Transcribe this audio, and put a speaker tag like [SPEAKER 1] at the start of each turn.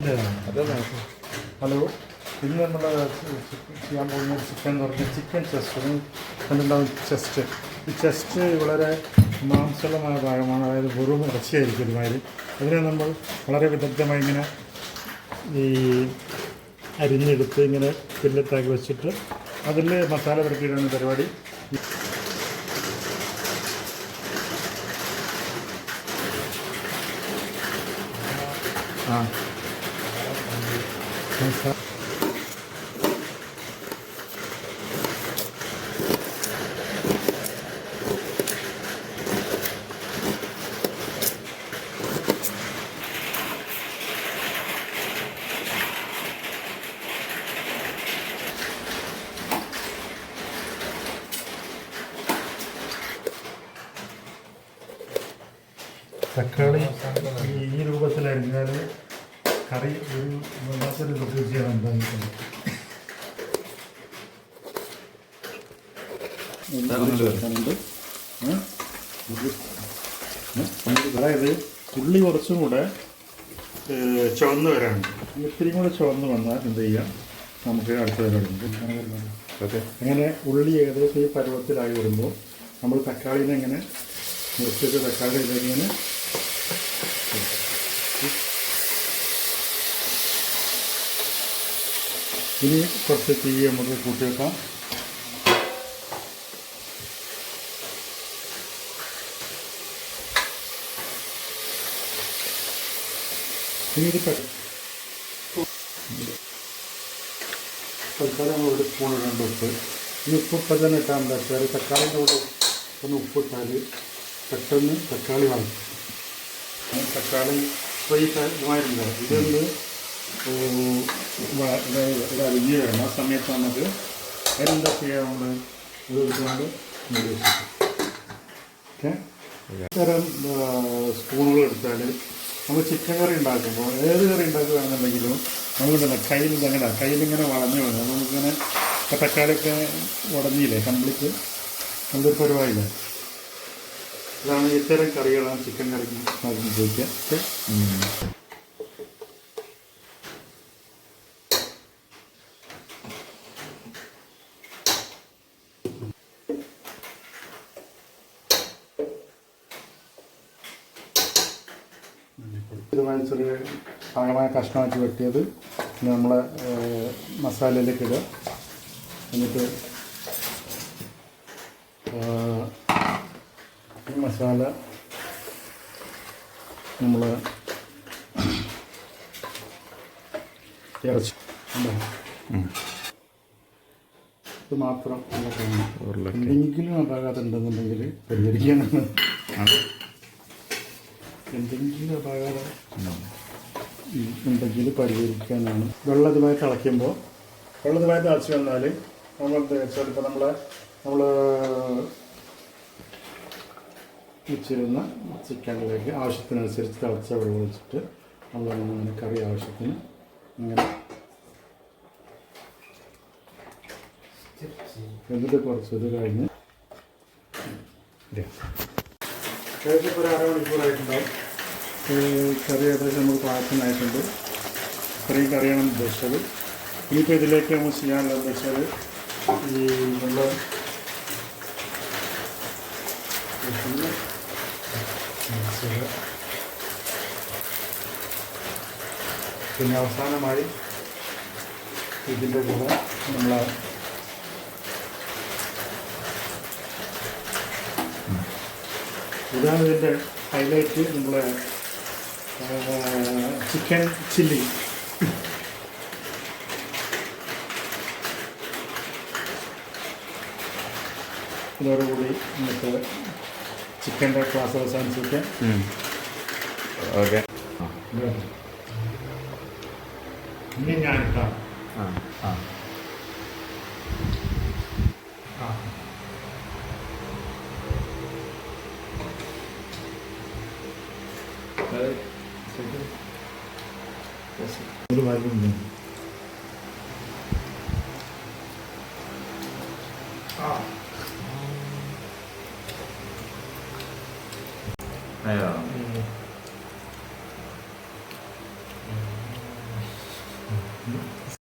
[SPEAKER 1] Hello, ഇന്ന് നമ്മൾ ചെയ്യാൻ പോകുന്ന ചിക്കൻ എന്ന് പറഞ്ഞാൽ ചിക്കൻ ചെസ്റ്റ്. കണ്ടുണ്ടാവും ചെസ്റ്റ്. ഈ ചെസ്റ്റ് വളരെ മാംസളമായ ഭാഗമാണ്, അതായത് വെറും ഇറച്ചിയായിരിക്കും ഒരുമാതിരി. അതിനെ നമ്മൾ വളരെ വിദഗ്ധമായി ഇങ്ങനെ ഈ അരിഞ്ഞെടുത്ത് ഇങ്ങനെ ഫില്ലറ്റാക്കി വെച്ചിട്ട് അതിൽ മസാല പുരട്ടിയിടുന്ന പരിപാടി. തക്കാളി ഈ രൂപത്തിലരിഞ്ഞാൽ കറി ഒരു വല്ലാത്തൊരു രുചിയാണ് ഉണ്ടാക്കുന്നത്. അതായത് ഉള്ളി കുറച്ചും കൂടെ ചുവന്ന് വരാനുണ്ട്. ഇത്തിരി കൂടെ ചുവന്ന് വന്നാൽ എന്ത് ചെയ്യാം, നമുക്ക് അടുത്ത വരുന്നുണ്ട്. അങ്ങനെ ഉള്ളി ഏകദേശം ഈ പരുവത്തിലായി വരുമ്പോൾ നമ്മൾ തക്കാളിനെ ഇങ്ങനെ മുറിച്ചിട്ട് തക്കാളി ഇങ്ങനെ ഇനി കുറച്ച് തീ നമുക്ക് കൂട്ടി വെക്കാം. ഇനി ഇത് തൽക്കാലം നമ്മൾ ഒരു സ്പൂൺ ഇടേണ്ട ഉപ്പ്. ഇനി ഉപ്പ് തന്നെ ഇട്ടാൽ എന്താ വെച്ചാൽ തക്കാളിൻ്റെ കൂടെ ഒന്ന് ഉപ്പിട്ടാൽ പെട്ടെന്ന് തക്കാളി വന്നു. തക്കാളി ഫ്രൈ ആയിരുന്നില്ല. ഇതൊന്ന് അരിഞ്ഞ് വരണം. ആ സമയത്ത് നമുക്ക് എന്താ ചെയ്യുക, നമ്മൾ ഇത് എടുത്തുകൊണ്ട് മൂടി വെച്ചിട്ട് ഓക്കെ. ഇത്തരം സ്പൂണുകൾ എടുത്താൽ നമ്മൾ ചിക്കൻ കറി ഉണ്ടാക്കുമ്പോൾ ഏത് കറി ഉണ്ടാക്കുകയാണെന്നുണ്ടെങ്കിലും നമുക്കുണ്ടല്ലോ കയ്യിലിങ്ങനെ വളഞ്ഞു വേണം. നമുക്കിങ്ങനെ തക്കാളിയൊക്കെ ഉടഞ്ഞില്ലേ കംപ്ലീറ്റ്, നല്ലൊരു പരിപാടിയില്ല. ഇതാണ് ഇത്തരം കറികളാണ് ചിക്കൻ കറിക്ക് ഉപയോഗിക്കുക. ഇതുമായി ചെറിയ പാകമായ കഷ്ണമാക്കി വെട്ടിയത് പിന്നെ നമ്മളെ മസാലയിലേക്ക് ഇടുക. എന്നിട്ട് ഈ മസാല നമ്മൾ ഇറച്ചി ഇത് മാത്രം എന്തെങ്കിലും അപാകത ഉണ്ടെന്നുണ്ടെങ്കിൽ പരിഹരിക്കാനാണ്. എന്തെങ്കിലും അപാകത ഉണ്ടെങ്കിൽ പരിഹരിക്കാനാണ്. വെള്ളം ഇതുമായി തിളയ്ക്കുമ്പോൾ തിളച്ച് വന്നാൽ നമ്മൾ ചിലപ്പോൾ നമ്മൾ വെച്ചിരുന്ന ചിക്കനിലേക്ക് ആവശ്യത്തിനനുസരിച്ച് തിളച്ച വെള്ളം വെച്ചിട്ട് നമ്മളങ്ങനെ കറി ആവശ്യത്തിന് അങ്ങനെ എന്നിട്ട് കുറച്ച് ഇത് കഴിഞ്ഞ് ഏകദേശം ഒരു അരമണിക്കൂറായിട്ടുണ്ടാവും. കറി ഏകദേശം നമുക്ക് പാകത്തിനായിട്ടുണ്ട്. ഇത്രയും കറിയാണ് ഉദ്ദേശിച്ചത്. ഇനിയിപ്പോൾ ഇതിലേക്ക് നമ്മൾ ചെയ്യാനുള്ളത് എന്താ വെച്ചാൽ ഈ വെള്ളം പിന്നെ അവസാനമായി ഇതിൻ്റെ കൂടെ നമ്മൾ ഇതാണ് ഇതിൻ്റെ ഹൈലൈറ്റ്, നമ്മളെ ചിക്കൻ ചില്ലി. ഇതോടുകൂടി നമുക്ക് ചിക്കൻ്റെ ക്ലാസ് അവസാനിച്ചിട്ട്
[SPEAKER 2] ഓക്കെ.
[SPEAKER 1] ഇനി ഞാനിട്ടാണ് ഒരു വരുന്നുണ്ട്. ഉം.